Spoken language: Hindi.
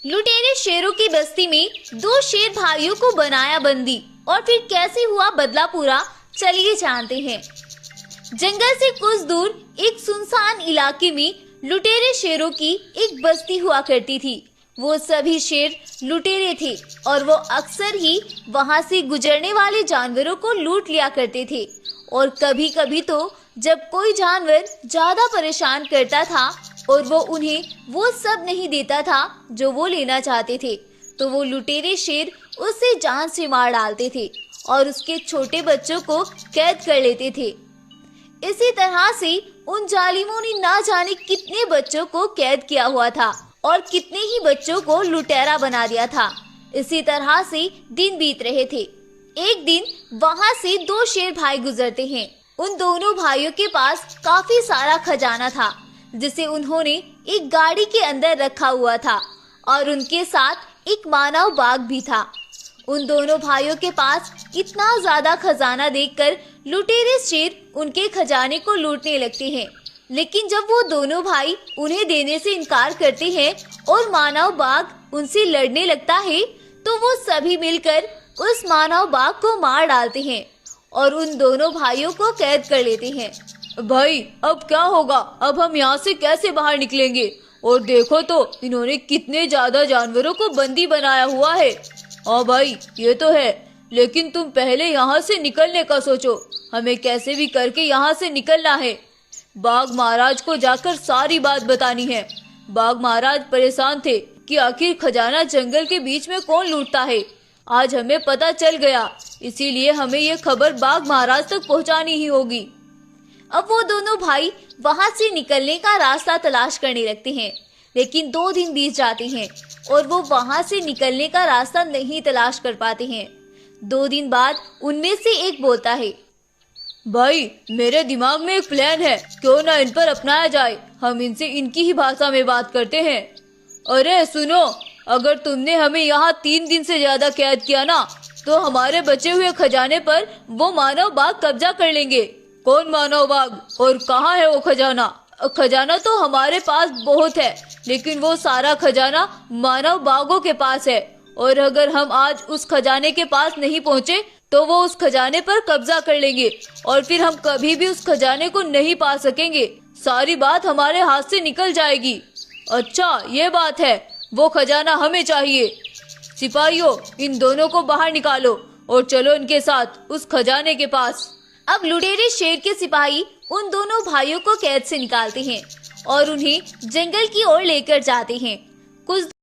लुटेरे शेरों की बस्ती में दो शेर भाइयों को बनाया बंदी और फिर कैसे हुआ बदला पूरा, चलिए जानते हैं। जंगल से कुछ दूर एक सुनसान इलाके में लुटेरे शेरों की एक बस्ती हुआ करती थी। वो सभी शेर लुटेरे थे और वो अक्सर ही वहां से गुजरने वाले जानवरों को लूट लिया करते थे। और कभी कभी तो जब कोई जानवर ज्यादा परेशान करता था और वो उन्हें वो सब नहीं देता था जो वो लेना चाहते थे, तो वो लुटेरे शेर उसे जान से मार डालते थे और उसके छोटे बच्चों को कैद कर लेते थे। इसी तरह से उन जालिमों ने ना जाने कितने बच्चों को कैद किया हुआ था और कितने ही बच्चों को लुटेरा बना दिया था। इसी तरह से दिन बीत रहे थे। एक दिन वहां से दो शेर भाई गुजरते हैं। उन दोनों भाइयों के पास काफी सारा खजाना था जिसे उन्होंने एक गाड़ी के अंदर रखा हुआ था और उनके साथ एक मानव बाघ भी था। उन दोनों भाइयों के पास इतना ज्यादा खजाना देखकर लुटेरे शेर उनके खजाने को लूटने लगते हैं। लेकिन जब वो दोनों भाई उन्हें देने से इनकार करते हैं और मानव बाघ उनसे लड़ने लगता है, तो वो सभी मिलकर उस मानव बाघ को मार डालते हैं और उन दोनों भाइयों को कैद कर लेते हैं। भाई अब क्या होगा? अब हम यहाँ से कैसे बाहर निकलेंगे? और देखो तो इन्होंने कितने ज्यादा जानवरों को बंदी बनाया हुआ है। हाँ भाई ये तो है, लेकिन तुम पहले यहाँ से निकलने का सोचो। हमें कैसे भी करके यहाँ से निकलना है। बाघ महाराज को जाकर सारी बात बतानी है। बाघ महाराज परेशान थे कि आखिर खजाना जंगल के बीच में कौन लूटता है। आज हमें पता चल गया, इसीलिए हमें ये खबर बाघ महाराज तक पहुँचानी ही होगी। अब वो दोनों भाई वहां से निकलने का रास्ता तलाश करने लगते हैं, लेकिन 2 दिन बीत जाते हैं और वो वहां से निकलने का रास्ता नहीं तलाश कर पाते हैं। 2 दिन बाद उनमें से एक बोलता है, भाई मेरे दिमाग में एक प्लान है, क्यों ना इन पर अपनाया जाए। हम इनसे इनकी ही भाषा में बात करते हैं। अरे सुनो, अगर तुमने हमें यहाँ 3 दिन से ज्यादा कैद किया ना, तो हमारे बचे हुए खजाने पर वो मानव बाघ कब्जा कर लेंगे। कौन मानव बाघ और कहाँ है वो खजाना? खजाना तो हमारे पास बहुत है, लेकिन वो सारा खजाना मानव बाघों के पास है। और अगर हम आज उस खजाने के पास नहीं पहुँचे तो वो उस खजाने पर कब्जा कर लेंगे और फिर हम कभी भी उस खजाने को नहीं पा सकेंगे। सारी बात हमारे हाथ से निकल जाएगी। अच्छा ये बात है, वो खजाना हमें चाहिए। सिपाहियों इन दोनों को बाहर निकालो और चलो इनके साथ उस खजाने के पास। अब लुटेरे शेर के सिपाही उन दोनों भाइयों को कैद से निकालते हैं और उन्हें जंगल की ओर लेकर जाते हैं। कुछ